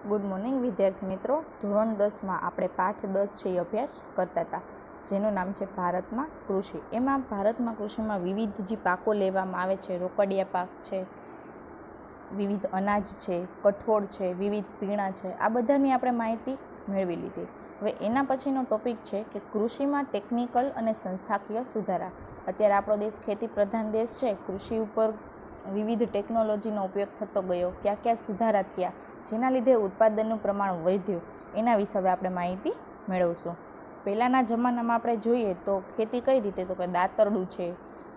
Good morning વિદ્યાર્થી મિત્રો. ધોરણ 10માં આપણે પાઠ 10 છે એ અભ્યાસ કરતા હતા, જેનું નામ છે ભારતમાં કૃષિ. એમાં ભારતમાં કૃષિમાં વિવિધ જે પાકો લેવામાં આવે છે, રોકડિયા પાક છે, વિવિધ અનાજ છે, કઠોળ છે, વિવિધ પીણા છે, આ બધાની આપણે માહિતી મેળવી લીધી. હવે એના પછીનો ટોપિક છે કે કૃષિમાં ટેકનિકલ અને સંસ્થાકીય સુધારા. અત્યારે આપણો દેશ ખેતી પ્રધાન દેશ છે. કૃષિ ઉપર વિવિધ ટેકનોલોજીનો ઉપયોગ થતો ગયો, ક્યાં ક્યાં સુધારા થયા, જેના લીધે ઉત્પાદનનું પ્રમાણ વધ્યું, એના વિશે હવે આપણે માહિતી મેળવશું. પહેલાંના જમાનામાં આપણે જોઈએ તો ખેતી કઈ રીતે, તો કે દાતરડું છે,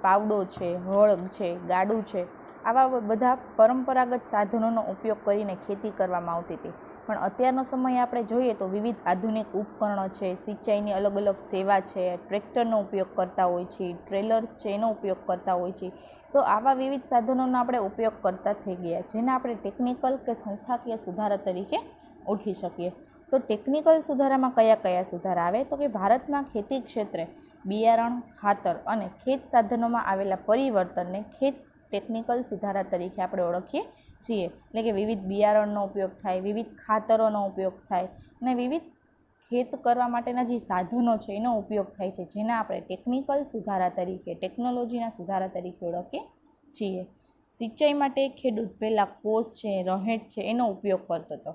પાવડો છે, હળ છે, ગાડું છે, આવા બધા પરંપરાગત સાધનોનો ઉપયોગ કરીને ખેતી કરવામાં આવતી હતી. પણ અત્યારનો સમય આપણે જોઈએ તો વિવિધ આધુનિક ઉપકરણો છે, સિંચાઈની અલગ અલગ સેવા છે, ટ્રેક્ટરનો ઉપયોગ કરતા હોય છે, ટ્રેલર્સ છે એનો ઉપયોગ કરતા હોય છે. તો આવા વિવિધ સાધનોનો આપણે ઉપયોગ કરતા થઈ ગયા, જેને આપણે ટેકનિકલ કે સંસ્થાકીય સુધારા તરીકે ઓળખી શકીએ. તો ટેકનિકલ સુધારામાં કયા કયા સુધારા આવે, તો કે ભારતમાં ખેતી ક્ષેત્રે બિયારણ, ખાતર અને ખેત સાધનોમાં આવેલા પરિવર્તનને ખેત ટેકનિકલ સુધારા તરીકે આપણે ઓળખીએ છીએ. એટલે કે વિવિધ બિયારણનો ઉપયોગ થાય, વિવિધ ખાતરોનો ઉપયોગ થાય અને વિવિધ ખેત કરવા માટેના જે સાધનો છે એનો ઉપયોગ થાય છે, જેને આપણે ટેકનિકલ સુધારા તરીકે, ટેકનોલોજીના સુધારા તરીકે ઓળખીએ છીએ. સિંચાઈ માટે ખેડૂત પહેલાં કોસ છે, રહેંટ છે એનો ઉપયોગ કરતો હતો.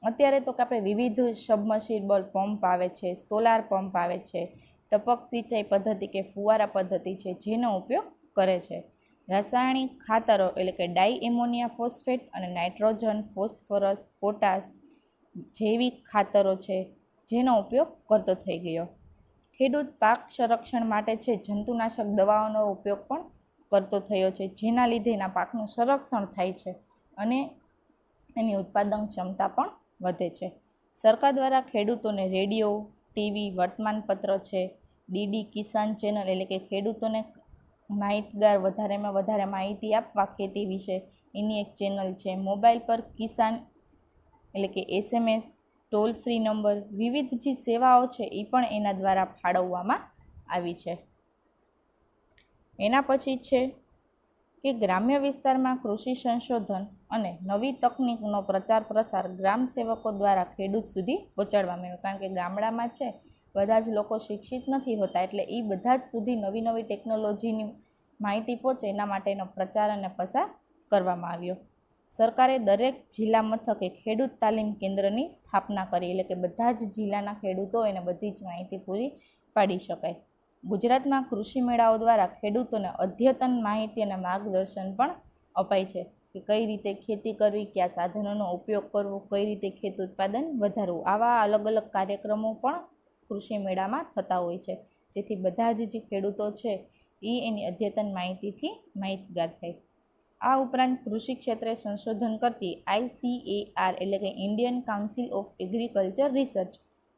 અત્યારે તો કે આપણે વિવિધ સબમર્સિબલ પંપ આવે છે, સોલાર પંપ આવે છે, ટપક સિંચાઈ પદ્ધતિ કે ફુવારા પદ્ધતિ છે જેનો ઉપયોગ કરે છે. રાસાયણિક ખાતરો એટલે કે ડાઈ એમોનિયા ફોસ્ફેટ અને નાઇટ્રોજન, ફોસ્ફરસ, પોટાશ, જૈવિક ખાતરો છે જેનો ઉપયોગ કરતો થઈ ગયો. ખેડૂત પાક સંરક્ષણ માટે છે જંતુનાશક દવાઓનો ઉપયોગ પણ કરતો થયો છે, જેના લીધે એના પાકનું સંરક્ષણ થાય છે અને એની ઉત્પાદન ક્ષમતા પણ વધે છે. સરકાર દ્વારા ખેડૂતોને રેડિયો, ટીવી, વર્તમાનપત્ર છે, ડીડી કિસાન ચેનલ એટલે કે ખેડૂતોને માહિતગાર વધારેમાં વધારે માહિતી આપવા ખેતી વિશે એની એક ચેનલ છે. મોબાઈલ પર કિસાન એટલે કે SMS, ટોલ ફ્રી નંબર, વિવિધ જે સેવાઓ છે એ પણ એના દ્વારા ફાળવવામાં આવી છે. એના પછી છે કે ગ્રામ્ય વિસ્તારમાં કૃષિ સંશોધન અને નવી તકનિકનો પ્રચાર પ્રસાર ગ્રામ સેવકો દ્વારા ખેડૂત સુધી પહોંચાડવામાં આવ્યો. કારણ કે ગામડામાં છે બધા જ લોકો શિક્ષિત નથી હોતા, એટલે એ બધા જ સુધી નવી નવી ટેકનોલોજીની માહિતી પહોંચે એના માટેનો પ્રચાર અને પ્રસાર કરવામાં આવ્યો. સરકારે દરેક જિલ્લા મથકે ખેડૂત તાલીમ કેન્દ્રની સ્થાપના કરી, એટલે કે બધા જ જિલ્લાના ખેડૂતો એને બધી જ માહિતી પૂરી પાડી શકાય. ગુજરાતમાં કૃષિ મેળાઓ દ્વારા ખેડૂતોને અદ્યતન માહિતી અને માર્ગદર્શન પણ અપાય છે કે કઈ રીતે ખેતી કરવી, કયા સાધનોનો ઉપયોગ કરવો, કઈ રીતે ખેત ઉત્પાદન વધારવું. આવા અલગ અલગ કાર્યક્રમો પણ કૃષિ મેળામાં થતા હોય છે, જેથી બધા જ જે ખેડૂતો છે એ એની અદ્યતન માહિતીથી માહિતગાર થાય. આ ઉપરાંત કૃષિ ક્ષેત્રે સંશોધન કરતી ICAR એટલે કે Indian council of agriculture research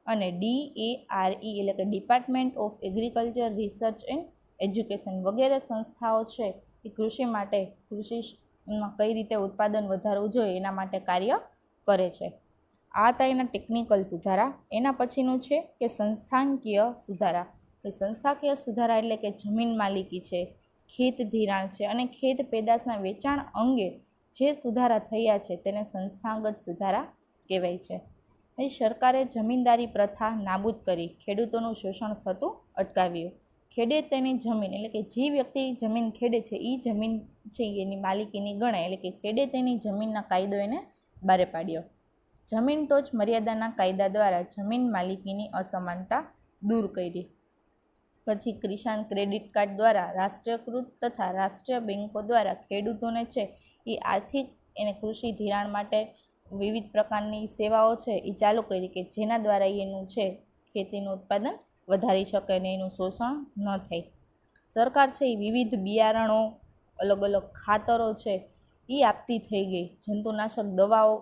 અને DARE એટલે કે department of agriculture research and education વગેરે સંસ્થાઓ છે એ કૃષિ માટે, કૃષિમાં કઈ રીતે ઉત્પાદન વધારવું જોઈએ એના માટે કાર્ય કરે છે. આ હતા એના ટેકનિકલ સુધારા. એના પછીનું છે કે સંસ્થાકીય સુધારા. સંસ્થાકીય સુધારા એટલે કે જમીન માલિકી છે, ખેત ધિરાણ છે અને ખેત પેદાશના વેચાણ અંગે જે સુધારા થયા છે તેને સંસ્થાગત સુધારા કહેવાય છે. સરકારે જમીનદારી પ્રથા નાબૂદ કરી ખેડૂતોનું શોષણ થતું અટકાવ્યું. ખેડે તેની જમીન એટલે કે જે વ્યક્તિ જમીન ખેડે છે એ જમીન છે એની માલિકીની ગણાય, એટલે કે ખેડે તેની જમીનના કાયદો એને બહાર પાડ્યો. જમીન ટોચ મર્યાદાના કાયદા દ્વારા જમીન માલિકીની અસમાનતા દૂર કરી. પછી કિસાન ક્રેડિટ કાર્ડ દ્વારા રાષ્ટ્રીયકૃત તથા રાષ્ટ્રીય બેન્કો દ્વારા ખેડૂતોને છે એ આર્થિક એને કૃષિ ધિરાણ માટે વિવિધ પ્રકારની સેવાઓ છે એ ચાલુ કરી કે જેના દ્વારા એનું છે ખેતીનું ઉત્પાદન વધારી શકે અને એનું શોષણ ન થાય. સરકાર છે એ વિવિધ બિયારણો, અલગ અલગ ખાતરો છે એ આપતી થઈ ગઈ. જંતુનાશક દવાઓ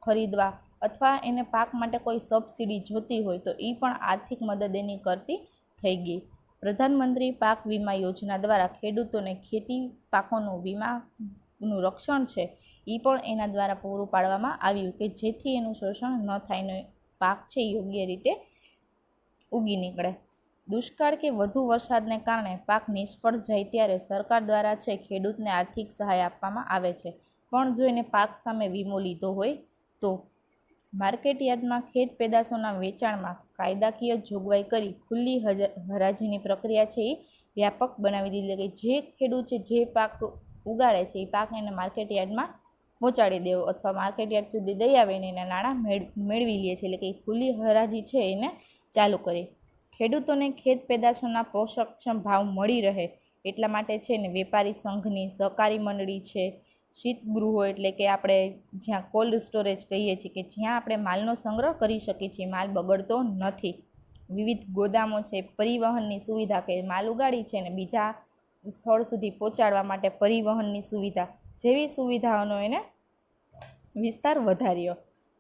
ખરીદવા અથવા એને પાક માટે કોઈ સબસિડી જોતી હોય તો એ પણ આર્થિક મદદ એની કરતી થઈ ગઈ. પ્રધાનમંત્રી પાક વીમા યોજના દ્વારા ખેડૂતોને ખેતી પાકોનું વીમાનું રક્ષણ છે એ પણ એના દ્વારા પૂરું પાડવામાં આવ્યું કે જેથી એનું શોષણ ન થાય ને પાક છે યોગ્ય રીતે ઉગી નીકળે. દુષ્કાળ કે વધુ વરસાદને કારણે પાક નિષ્ફળ જાય ત્યારે સરકાર દ્વારા છે ખેડૂતને આર્થિક સહાય આપવામાં આવે છે, પણ જો એને પાક સામે વીમો લીધો હોય તો. માર્કેટ યાર્ડમાં ખેત પેદાશોના વેચાણમાં કાયદાકીય જોગવાઈ કરી ખુલ્લી હરાજીની પ્રક્રિયા છે એ વ્યાપક બનાવી દીધી. કે જે ખેડૂત છે જે પાક ઉગાડે છે એ પાક એને માર્કેટ યાર્ડમાં પહોંચાડી દેવો અથવા માર્કેટ યાર્ડ સુધી દઈ આવે ને એના નાણાં મેળવી લે છે. એટલે કે ખુલ્લી હરાજી છે એને ચાલુ કરી. ખેડૂતોને ખેત પેદાશોના પોષકક્ષમ ભાવ મળી રહે એટલા માટે છે ને વેપારી સંઘની સહકારી મંડળી છે, શીતગૃહો એટલે કે આપણે જ્યાં કોલ્ડ સ્ટોરેજ કહીએ છીએ કે જ્યાં આપણે માલનો સંગ્રહ કરી શકીએ છીએ, માલ બગડતો નથી, વિવિધ ગોદામો છે, પરિવહનની સુવિધા કે માલ ઉગાડી છે ને બીજા સ્થળ સુધી પહોંચાડવા માટે પરિવહનની સુવિધા જેવી સુવિધાઓનો એને વિસ્તાર વધાર્યો.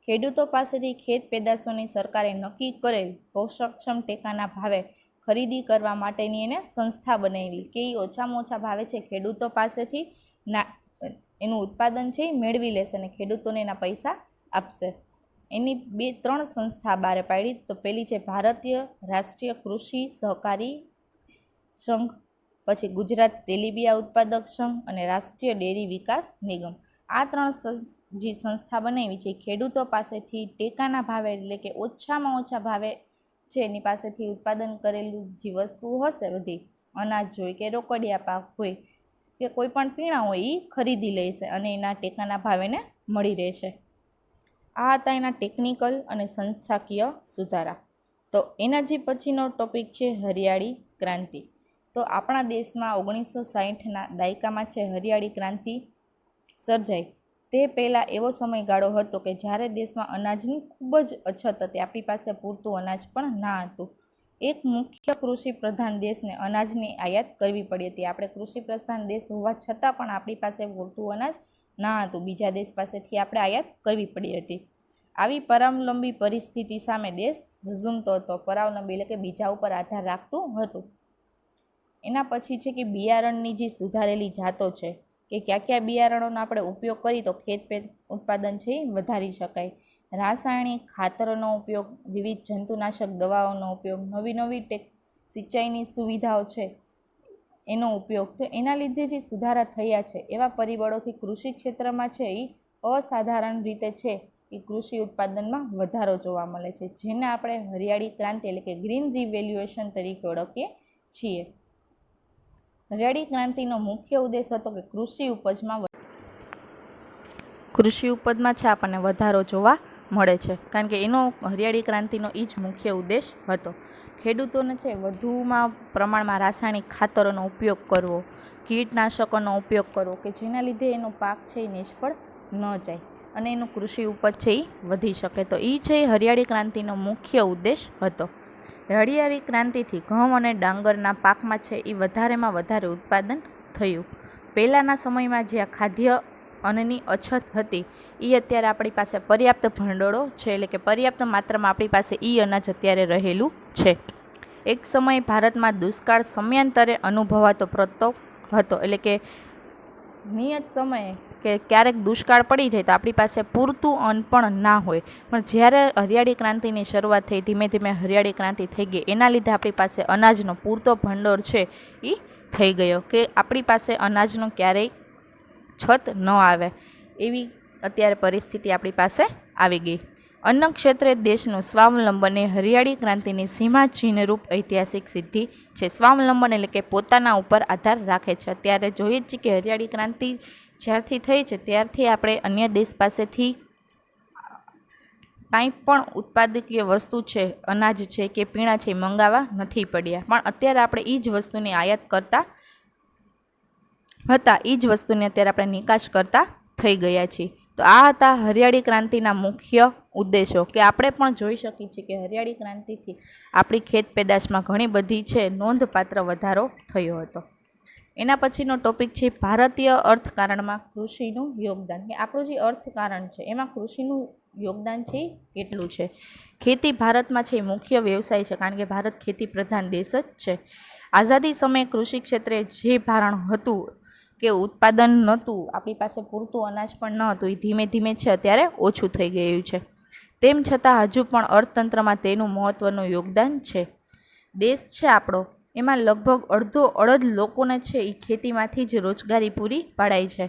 ખેડૂતો પાસેથી ખેત પેદાશોની સરકારે નક્કી કરેલ પોષકક્ષમ ટેકાના ભાવે ખરીદી કરવા માટેની એને સંસ્થા બનાવી કે એ ઓછામાં ઓછા ભાવે છે ખેડૂતો પાસેથી એનું ઉત્પાદન છે એ મેળવી લેશે અને ખેડૂતોને એના પૈસા આપશે. એની 2-3 સંસ્થા બહાર પાડી. તો પહેલી છે ભારતીય રાષ્ટ્રીય કૃષિ સહકારી સંઘ, પછી ગુજરાત તેલીબિયા ઉત્પાદક સંઘ અને રાષ્ટ્રીય ડેરી વિકાસ નિગમ. આ 3 જે સંસ્થા બનાવી છે ખેડૂતો પાસેથી ટેકાના ભાવે એટલે કે ઓછામાં ઓછા ભાવે છે એની પાસેથી ઉત્પાદન કરેલું જે વસ્તુ હશે બધી અનાજ હોય કે રોકડિયા પાક હોય કે કોઈ પણ પીણા હોય એ ખરીદી લેશે અને એના ટેકાના ભાવેને મળી રહેશે. આ હતા એના ટેકનિકલ અને સંસ્થાકીય સુધારા. તો એના જે પછીનો ટોપિક છે હરિયાળી ક્રાંતિ. તો આપણા દેશમાં 1960ના દાયકામાં છે હરિયાળી ક્રાંતિ સર્જાઈ. તે પહેલાં એવો સમયગાળો હતો કે જ્યારે દેશમાં અનાજની ખૂબ જ અછત હતી, આપણી પાસે પૂરતું અનાજ પણ ના હતું. એક મુખ્ય કૃષિ પ્રધાન દેશને અનાજની આયાત કરવી પડી હતી. આપણે કૃષિ પ્રધાન દેશ હોવા છતાં પણ આપણી પાસે પૂરતું અનાજ ના હતું, બીજા દેશ પાસેથી આપણે આયાત કરવી પડી હતી. આવી પરાવલંબી પરિસ્થિતિ સામે દેશ ઝઝૂમતો હતો. પરાવલંબી એટલે કે બીજા ઉપર આધાર રાખતું હતું. એના પછી છે કે બિયારણની જે સુધારેલી જાતો છે કે કયા બિયારણોનો આપણે ઉપયોગ કરી તો ખેત ઉત્પાદન છે એ વધારી શકાય. રાસાયણિક ખાતરોનો ઉપયોગ, વિવિધ જંતુનાશક દવાઓનો ઉપયોગ, નવી સિંચાઈની સુવિધાઓ છે એનો ઉપયોગ. તો એના લીધે જે સુધારા થયા છે એવા પરિબળોથી કૃષિ ક્ષેત્રમાં છે એ અસાધારણ રીતે છે એ કૃષિ ઉત્પાદનમાં વધારો જોવા મળે છે, જેને આપણે હરિયાળી ક્રાંતિ એટલે કે ગ્રીન રિવોલ્યુશન તરીકે ઓળખીએ છીએ. હરિયાળી ક્રાંતિનો મુખ્ય ઉદ્દેશ હતો કે કૃષિ ઉપજમાં છે આપણને વધારો જોવા મળે છે, કારણ કે એનો હરિયાળી ક્રાંતિનો એ જ મુખ્ય ઉદ્દેશ હતો. ખેડૂતોને છે વધુમાં પ્રમાણમાં રાસાયણિક ખાતરોનો ઉપયોગ કરવો, કીટનાશકોનો ઉપયોગ કરવો કે જેના લીધે એનો પાક છે એ નિષ્ફળ ન જાય અને એનું કૃષિ ઉપજ છે એ વધી શકે. તો એ છે હરિયાળી ક્રાંતિનો મુખ્ય ઉદ્દેશ હતો. હરિયાળી ક્રાંતિથી ઘઉં અને ડાંગરના પાકમાં છે એ વધારેમાં વધારે ઉત્પાદન થયું. પહેલાંના સમયમાં જ્યાં ખાદ્ય અન્નની અછત હતી એ અત્યારે આપણી પાસે પર્યાપ્ત ભંડોળો છે, એટલે કે પર્યાપ્ત માત્રામાં આપણી પાસે અનાજ અત્યારે રહેલું છે. એક સમયે ભારતમાં દુષ્કાળ સમયાંતરે અનુભવાતો પ્રતો હતો, એટલે કે નિયત સમયે કે ક્યારેક દુષ્કાળ પડી જાય તો આપણી પાસે પૂરતું અન્ન પણ ના હોય. પણ જ્યારે હરિયાળી ક્રાંતિની શરૂઆત થઈ, ધીમે ધીમે હરિયાળી ક્રાંતિ થઈ ગઈ, એના લીધે આપણી પાસે અનાજનો પૂરતો ભંડોળ છે એ થઈ ગયો કે આપણી પાસે અનાજનો ક્યારેય છત ન આવે એવી અત્યારે પરિસ્થિતિ આપણી પાસે આવી ગઈ. અન્ન ક્ષેત્રે દેશનું સ્વાવલંબન એ હરિયાળી ક્રાંતિની સીમાચિહ્નરૂપ ઐતિહાસિક સિદ્ધિ છે. સ્વાવલંબન એટલે કે પોતાના ઉપર આધાર રાખે છે. અત્યારે જોઈએ જ છીએ કે હરિયાળી ક્રાંતિ જ્યારથી થઈ છે ત્યારથી આપણે અન્ય દેશ પાસેથી કાંઈ પણ ઉત્પાદકીય વસ્તુ છે, અનાજ છે કે પીણા છે મંગાવવા નથી પડ્યા, પણ અત્યારે આપણે એ જ વસ્તુની આયાત કરતા હતા, એ જ વસ્તુને અત્યારે આપણે નિકાસ કરતા થઈ ગયા છીએ. તો આ હતા હરિયાળી ક્રાંતિના મુખ્ય ઉદ્દેશો કે આપણે પણ જોઈ શકીએ છીએ કે હરિયાળી ક્રાંતિથી આપણી ખેત પેદાશમાં ઘણી બધી છે નોંધપાત્ર વધારો થયો હતો. એના પછીનો ટોપિક છે ભારતીય અર્થકારણમાં કૃષિનું યોગદાન. કે આપણું જે અર્થકારણ છે એમાં કૃષિનું યોગદાન છે કેટલું છે. ખેતી ભારતમાં છે મુખ્ય વ્યવસાય છે, કારણ કે ભારત ખેતી પ્રધાન દેશ જ છે. આઝાદી સમયે કૃષિ ક્ષેત્રે જે ભારણ હતું કે ઉત્પાદન નહોતું, આપણી પાસે પૂરતું અનાજ પણ ન હતું, એ ધીમે ધીમે છે અત્યારે ઓછું થઈ ગયું છે. તેમ છતાં હજુ પણ અર્થતંત્રમાં તેનું મહત્ત્વનું યોગદાન છે. દેશ છે આપણો એમાં લગભગ અડધો અડધ લોકોને છે એ ખેતીમાંથી જ રોજગારી પૂરી પાડાય છે.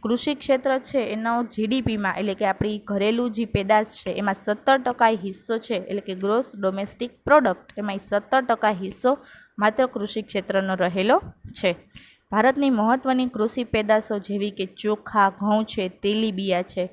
કૃષિ ક્ષેત્ર છે એનો જીડીપીમાં એટલે કે આપણી ઘરેલું જે પેદાશ છે એમાં 17% હિસ્સો છે, એટલે કે ગ્રોસ ડોમેસ્ટિક પ્રોડક્ટ, એમાં 17% હિસ્સો માત્ર કૃષિ ક્ષેત્રનો રહેલો છે. ભારતની મહત્ત્વની કૃષિ પેદાશો જેવી કે ચોખા, ઘઉં છે, તેલીબિયાં છે,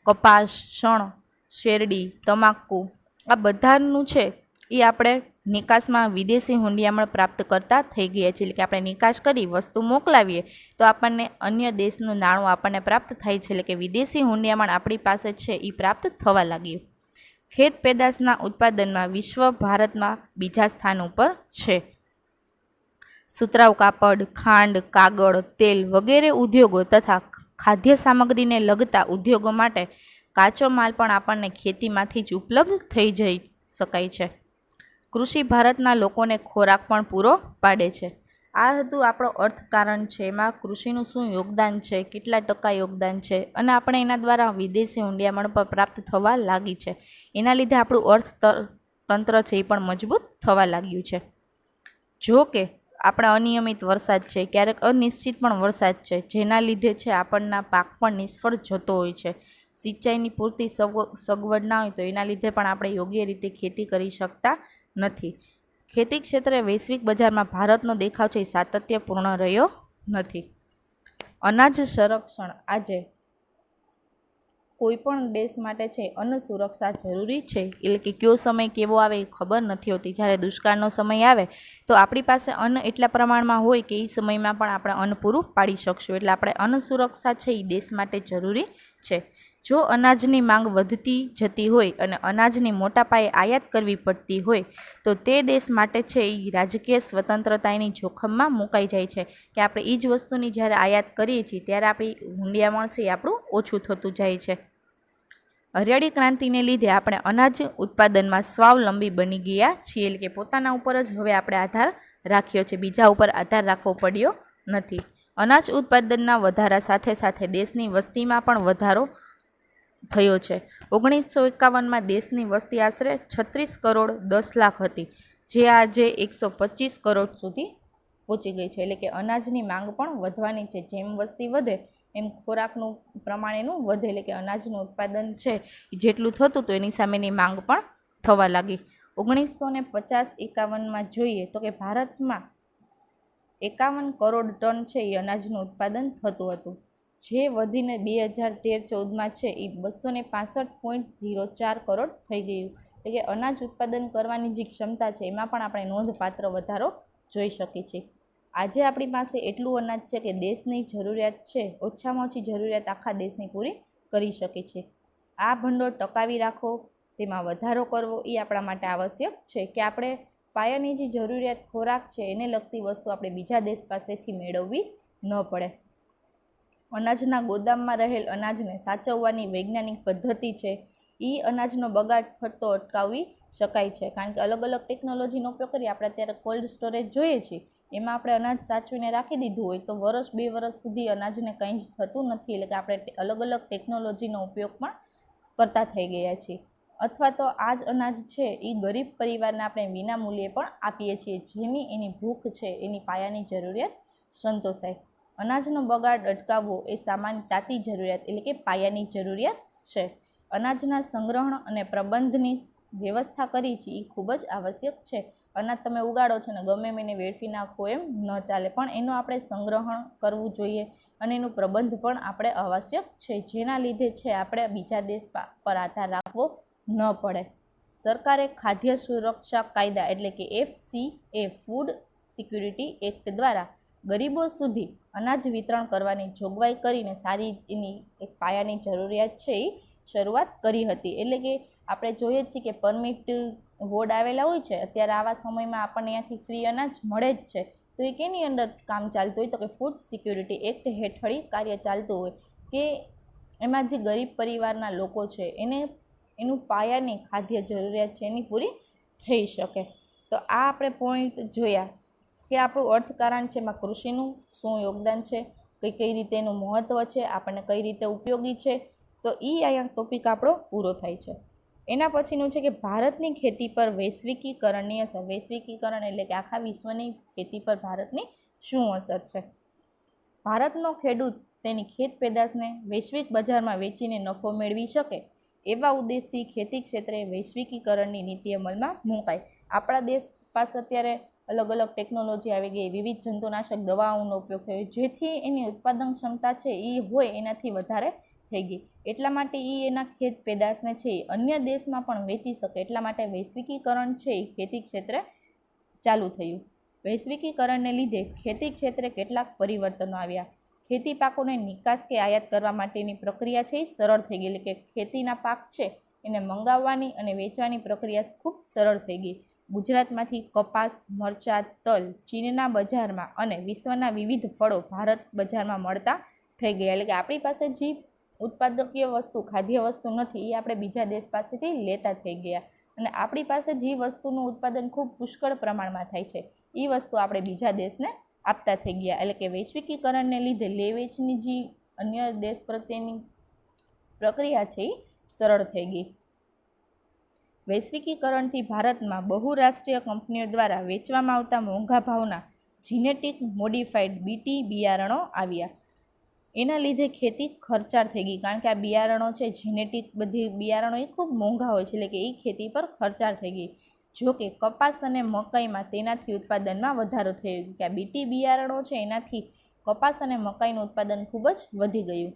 કપાસ, શણ, શેરડી, તમાકુ, આ બધાનું છે એ આપણે નિકાસમાં વિદેશી હુંડિયામણ પ્રાપ્ત કરતા થઈ ગયા છે. એટલે કે આપણે નિકાસ કરી વસ્તુ મોકલાવીએ તો આપણને અન્ય દેશનું નાણું આપણને પ્રાપ્ત થાય છે, એટલે કે વિદેશી હુંડિયામણ આપણી પાસે છે એ પ્રાપ્ત થવા લાગ્યું. ખેત પેદાશના ઉત્પાદનમાં વિશ્વ ભારતમાં બીજા સ્થાન ઉપર છે. સુતરાઉ કાપડ, ખાંડ, કાગળ, તેલ વગેરે ઉદ્યોગો તથા ખાદ્ય સામગ્રીને લગતા ઉદ્યોગો માટે કાચો માલ પણ આપણને ખેતીમાંથી જ ઉપલબ્ધ થઈ જઈ શકાય છે. કૃષિ ભારતના લોકોને ખોરાક પણ પૂરો પાડે છે. આ હતું આપણો અર્થકારણ છે, એમાં કૃષિનું શું યોગદાન છે, કેટલા ટકા યોગદાન છે, અને આપણે એના દ્વારા વિદેશી હુંડિયામણ પણ પ્રાપ્ત થવા લાગી છે. એના લીધે આપણું અર્થતંત્ર છે એ પણ મજબૂત થવા લાગ્યું છે. જો કે આપણે અનિયમિત વરસાદ છે, ક્યારેક અનિશ્ચિત પણ વરસાદ છે, જેના લીધે છે આપણના પાક પણ નિષ્ફળ જતો હોય છે. સિંચાઈની પૂરતી સગવડ ના હોય તો એના લીધે પણ આપણે યોગ્ય રીતે ખેતી કરી શકતા નથી. ખેતી ક્ષેત્રે વૈશ્વિક બજારમાં ભારતનો દેખાવ છે એ સાતત્યપૂર્ણ રહ્યો નથી. અનાજ સંરક્ષણ આજે કોઈ પણ દેશ માટે છે અન્ન સુરક્ષા જરૂરી છે. એટલે કે કયો સમય કેવો આવે એ ખબર નથી હોતી. જ્યારે દુષ્કાળનો સમય આવે તો આપણી પાસે અન્ન એટલા પ્રમાણમાં હોય કે એ સમયમાં પણ આપણે અન્ન પૂરું પાડી શકશું. એટલે આપણે અન્ન સુરક્ષા છે એ દેશ માટે જરૂરી છે. જો અનાજની માંગ વધતી જતી હોય અને અનાજની મોટા પાયે આયાત કરવી પડતી હોય તો તે દેશ માટે છે એ રાજકીય સ્વતંત્રતાની જોખમમાં મુકાઈ જાય છે કે આપણે એ જ વસ્તુની જ્યારે આયાત કરીએ છીએ ત્યારે આપણી હુંડિયામણ છે એ આપણું ઓછું થતું જાય છે. હરિયાળી ક્રાંતિને લીધે આપણે અનાજ ઉત્પાદનમાં સ્વાવલંબી બની ગયા છીએ. એટલે કે પોતાના ઉપર જ હવે આપણે આધાર રાખ્યો છે, બીજા ઉપર આધાર રાખવો પડ્યો નથી. અનાજ ઉત્પાદનના વધારા સાથે સાથે દેશની વસ્તીમાં પણ વધારો થયો છે. 1951માં દેશની વસ્તી આશરે 36 કરોડ 10 લાખ હતી, જે આજે 125 કરોડ સુધી પહોંચી ગઈ છે. એટલે કે અનાજની માંગ પણ વધવાની છે. જેમ વસ્તી વધે એમ ખોરાકનું પ્રમાણ એનું વધે, એટલે કે અનાજનું ઉત્પાદન છે જેટલું થતું તો એની સામેની માંગ પણ થવા લાગી. 1950-51માં જોઈએ તો કે ભારતમાં 51 કરોડ ટન છે એ અનાજનું ઉત્પાદન થતું હતું, જે વધીને 2013-14માં છે એ 265.04 કરોડ થઈ ગયું. એટલે કે અનાજ ઉત્પાદન કરવાની જે ક્ષમતા છે એમાં પણ આપણે નોંધપાત્ર વધારો જોઈ શકીએ છીએ. આજે આપણી પાસે એટલું અનાજ છે કે દેશની જરૂરિયાત છે ઓછામાં ઓછી જરૂરિયાત આખા દેશની પૂરી કરી શકે છે. આ ભંડોળ ટકાવી રાખવો, તેમાં વધારો કરવો એ આપણા માટે આવશ્યક છે કે આપણે પાયાની જે જરૂરિયાત ખોરાક છે એને લગતી વસ્તુ આપણે બીજા દેશ પાસેથી મેળવવી ન પડે. અનાજના ગોદામમાં રહેલ અનાજને સાચવવાની વૈજ્ઞાનિક પદ્ધતિ છે એ અનાજનો બગાડ થતો અટકાવી શકાય છે. કારણ કે અલગ અલગ ટેકનોલોજીનો ઉપયોગ કરી આપણે અત્યારે કોલ્ડ સ્ટોરેજ જોઈએ છીએ, એમાં આપણે અનાજ સાચવીને રાખી દીધું હોય તો વર્ષ 2 વર્ષ સુધી અનાજને કંઈ જ થતું નથી. એટલે કે આપણે અલગ અલગ ટેકનોલોજીનો ઉપયોગ પણ કરતા થઈ ગયા છીએ. અથવા તો આ જ અનાજ છે એ ગરીબ પરિવારને આપણે વિના મૂલ્યે પણ આપીએ છીએ, જેની એની ભૂખ છે એની પાયાની જરૂરિયાત સંતોષાય. અનાજનો બગાડ અટકાવવો એ સામાન્ય તાતી જરૂરિયાત એટલે કે પાયાની જરૂરિયાત છે. અનાજના સંગ્રહણ અને પ્રબંધની વ્યવસ્થા કરી છે એ ખૂબ જ આવશ્યક છે. અનાજ તમે ઉગાડો છો ને ગમે એને વેડફી નાખો એમ ન ચાલે, પણ એનું આપણે સંગ્રહણ કરવું જોઈએ અને એનું પ્રબંધ પણ આપણે આવશ્યક છે, જેના લીધે છે આપણે બીજા દેશ પર આધાર રાખવો ન પડે. સરકારે ખાદ્ય સુરક્ષા કાયદા એટલે કે FCA ફૂડ સિક્યુરિટી એક્ટ દ્વારા ગરીબો સુધી અનાજ વિતરણ કરવાની જોગવાઈ કરીને સારી એની એક પાયાની જરૂરિયાત છે એ શરૂઆત કરી હતી. એટલે કે આપણે જોઈએ છીએ કે પરમિટ વોર્ડ આવેલા હોય છે, અત્યારે આવા સમયમાં આપણને અહીંયાથી ફ્રી અનાજ મળે જ છે, તો એ કેની અંદર કામ ચાલતું હોય તો કે ફૂડ સિક્યુરિટી એક્ટ હેઠળ કાર્ય ચાલતું હોય કે એમાં જે ગરીબ પરિવારના લોકો છે એને એનું પાયાની ખાદ્ય જરૂરિયાત છે એની પૂરી થઈ શકે. તો આ આપણે પોઈન્ટ જોયા કે આપણું અર્થકારણ છે એમાં કૃષિનું શું યોગદાન છે, કઈ કઈ રીતે એનું મહત્ત્વ છે, આપણને કઈ રીતે ઉપયોગી છે. તો એ અહીંયા ટોપિક આપણો પૂરો થાય છે. એના પછીનું છે કે ભારતની ખેતી પર વૈશ્વિકીકરણની અસર. વૈશ્વિકીકરણ એટલે કે આખા વિશ્વની ખેતી પર ભારતની શું અસર છે. ભારતનો ખેડૂત તેની ખેત પેદાશને વૈશ્વિક બજારમાં વેચીને નફો મેળવી શકે એવા ઉદ્દેશથી ખેતી ક્ષેત્રે વૈશ્વિકીકરણની નીતિ અમલમાં મૂકાય. આપણા દેશ પાસે અત્યારે અલગ અલગ ટેકનોલોજી આવી ગઈ, વિવિધ જંતુનાશક દવાઓનો ઉપયોગ થયો, જેથી એની ઉત્પાદન ક્ષમતા છે એ હોય એનાથી વધારે થઈ ગઈ. એટલા માટે એ એના ખેત પેદાશને છે એ અન્ય દેશમાં પણ વેચી શકે, એટલા માટે વૈશ્વિકીકરણ છે એ ખેતી ક્ષેત્રે ચાલુ થયું. વૈશ્વિકીકરણને લીધે ખેતી ક્ષેત્રે કેટલાક પરિવર્તનો આવ્યા. ખેતી પાકોને નિકાસ કે આયાત કરવા માટેની પ્રક્રિયા છે એ સરળ થઈ ગઈ. એટલે કે ખેતીના પાક છે એને મંગાવવાની અને વેચવાની પ્રક્રિયા ખૂબ સરળ થઈ ગઈ. ગુજરાતમાંથી કપાસ, મરચાં, તલ ચીનના બજારમાં અને વિશ્વના વિવિધ ફળો ભારત બજારમાં મળતા થઈ ગયા. એટલે કે આપણી પાસે જે ઉત્પાદકીય વસ્તુ, ખાદ્ય વસ્તુ નથી એ આપણે બીજા દેશ પાસેથી લેતા થઈ ગયા, અને આપણી પાસે જે વસ્તુનું ઉત્પાદન ખૂબ પુષ્કળ પ્રમાણમાં થાય છે એ વસ્તુ આપણે બીજા દેશને આપતા થઈ ગયા. એટલે કે વૈશ્વિકીકરણને લીધે લે વેચની જે અન્ય દેશ પ્રત્યેની પ્રક્રિયા છે એ સરળ થઈ ગઈ. વૈશ્વિકીકરણથી ભારતમાં બહુરાષ્ટ્રીય કંપનીઓ દ્વારા વેચવામાં આવતા મોંઘા ભાવના જીનેટિક મોડિફાઈડ બીટી બિયારણો આવ્યા. એના લીધે ખેતી ખર્ચાળ થઈ ગઈ, કારણ કે આ બિયારણો છે જીનેટિક બધી બિયારણો એ ખૂબ મોંઘા હોય છે, એટલે કે એ ખેતી પર ખર્ચાળ થઈ ગઈ. જો કે કપાસ અને મકાઈમાં તેનાથી ઉત્પાદનમાં વધારો થયો, કે આ બીટી બિયારણો છે એનાથી કપાસ અને મકાઈનું ઉત્પાદન ખૂબ જ વધી ગયું.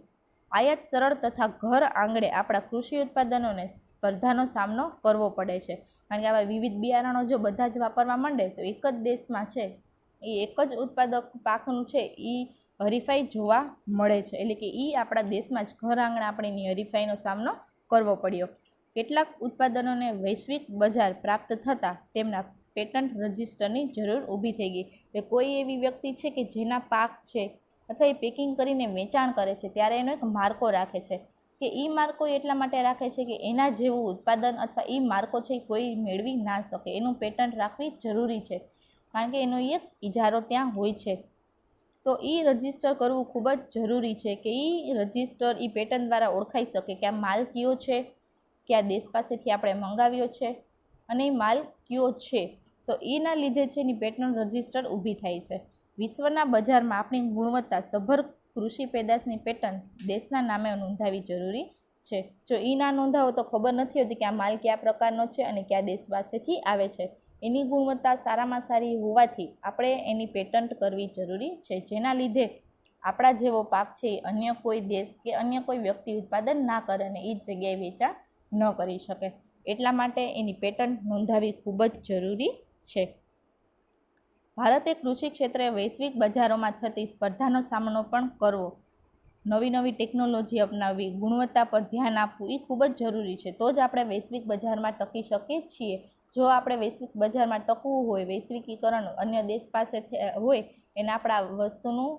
આયાત સરળ તથા ઘર આંગણે આપણા કૃષિ ઉત્પાદનોને સ્પર્ધાનો સામનો કરવો પડે છે, કારણ કે આવા વિવિધ બિયારણો જો બધા જ વાપરવા માંડે તો એક જ દેશમાં છે એ એક જ ઉત્પાદક પાકનું છે એ હરીફાઈ જોવા મળે છે. એટલે કે એ આપણા દેશમાં જ ઘર આંગણે આપણે એની હરીફાઈનો સામનો કરવો પડ્યો. કેટલાક ઉત્પાદનોને વૈશ્વિક બજાર પ્રાપ્ત થતાં તેમના પેટન્ટ રજિસ્ટરની જરૂર ઊભી થઈ ગઈ. કે કોઈ એવી વ્યક્તિ છે કે જેના પાક છે અથવા એ પેકિંગ કરીને વેચાણ કરે છે ત્યારે એનો એક માર્કો રાખે છે, કે એ માર્કો એટલા માટે રાખે છે કે એના જેવું ઉત્પાદન અથવા એ માર્કો છે કોઈ મેળવી ના શકે, એનું પેટન્ટ રાખવી જરૂરી છે, કારણ કે એનો એક ઇજારો ત્યાં હોય છે. તો એ રજિસ્ટર કરવું ખૂબ જ જરૂરી છે, કે એ રજિસ્ટર એ પેટન્ટ દ્વારા ઓળખાઈ શકે કે આ માલ કયો છે, કે આ દેશ પાસેથી આપણે મંગાવ્યો છે અને એ માલ કયો છે. તો એના લીધે છે એની પેટન્ટ રજિસ્ટર ઊભી થાય છે. વિશ્વના બજારમાં આપણી ગુણવત્તા સભર કૃષિ પેદાશની પેટન્ટ દેશના નામે નોંધાવી જરૂરી છે. જો એ ના નોંધાવો તો ખબર નથી હોતી કે આ માલ કયા પ્રકારનો છે અને કયા દેશ પાસેથી આવે છે. એની ગુણવત્તા સારામાં સારી હોવાથી આપણે એની પેટન્ટ કરવી જરૂરી છે, જેના લીધે આપણા જેવો પાક છે એ અન્ય કોઈ દેશ કે અન્ય કોઈ વ્યક્તિ ઉત્પાદન ના કરે અને એ જ જગ્યાએ વેચાણ ન કરી શકે. એટલા માટે એની પેટન્ટ નોંધાવી ખૂબ જ જરૂરી છે. ભારતે કૃષિ ક્ષેત્રે વૈશ્વિક બજારોમાં થતી સ્પર્ધાનો સામનો પણ કરવો, નવી નવી ટેકનોલોજી અપનાવવી, ગુણવત્તા પર ધ્યાન આપવું એ ખૂબ જ જરૂરી છે. તો જ આપણે વૈશ્વિક બજારમાં ટકી શકીએ છીએ. જો આપણે વૈશ્વિક બજારમાં ટકવું હોય, વૈશ્વિકીકરણ અન્ય દેશ પાસે હોય, એને આપણા વસ્તુનું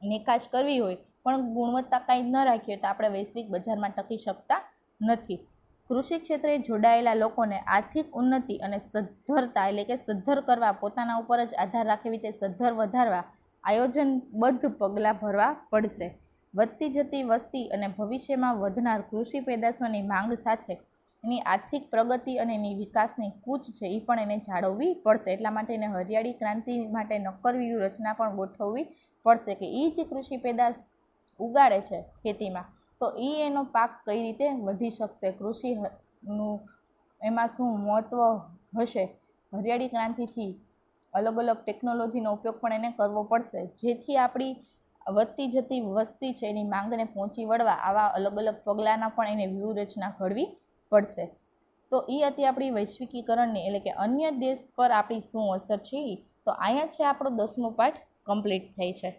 નિકાસ કરવી હોય પણ ગુણવત્તા કાંઈ ન રાખીએ તો આપણે વૈશ્વિક બજારમાં ટકી શકતા નથી. કૃષિ ક્ષેત્રે જોડાયેલા લોકોને આર્થિક ઉન્નતિ અને સદ્ધરતા એટલે કે સદ્ધર કરવા, પોતાના ઉપર જ આધાર રાખે એવી રીતે સદ્ધર વધારવા આયોજનબદ્ધ પગલાં ભરવા પડશે. વધતી જતી વસ્તી અને ભવિષ્યમાં વધનાર કૃષિ પેદાશોની માંગ સાથે એની આર્થિક પ્રગતિ અને એની વિકાસની કૂચ છે એ પણ એને જાળવવી પડશે. એટલા માટે એને હરિયાળી ક્રાંતિ માટે નક્કર વ્યૂહરચના પણ ગોઠવવી પડશે, કે એ જે કૃષિ પેદાશ ઉગાડે છે ખેતીમાં તો એ એનો પાક કઈ રીતે વધી શકશે, કૃષિનું એમાં શું મહત્ત્વ હશે. હરિયાળી ક્રાંતિથી અલગ અલગ ટેકનોલોજીનો ઉપયોગ પણ એને કરવો પડશે, જેથી આપણી વધતી જતી વસ્તી છે એની માંગને પહોંચી વળવા આવા અલગ અલગ પગલાંના પણ એને વ્યૂહરચના ઘડવી પડશે. તો એ હતી આપણી વૈશ્વિકીકરણની, એટલે કે અન્ય દેશ પર આપણી શું અસર છે. તો અહીંયા છે આપણો 10મો પાઠ કમ્પ્લીટ થાય છે.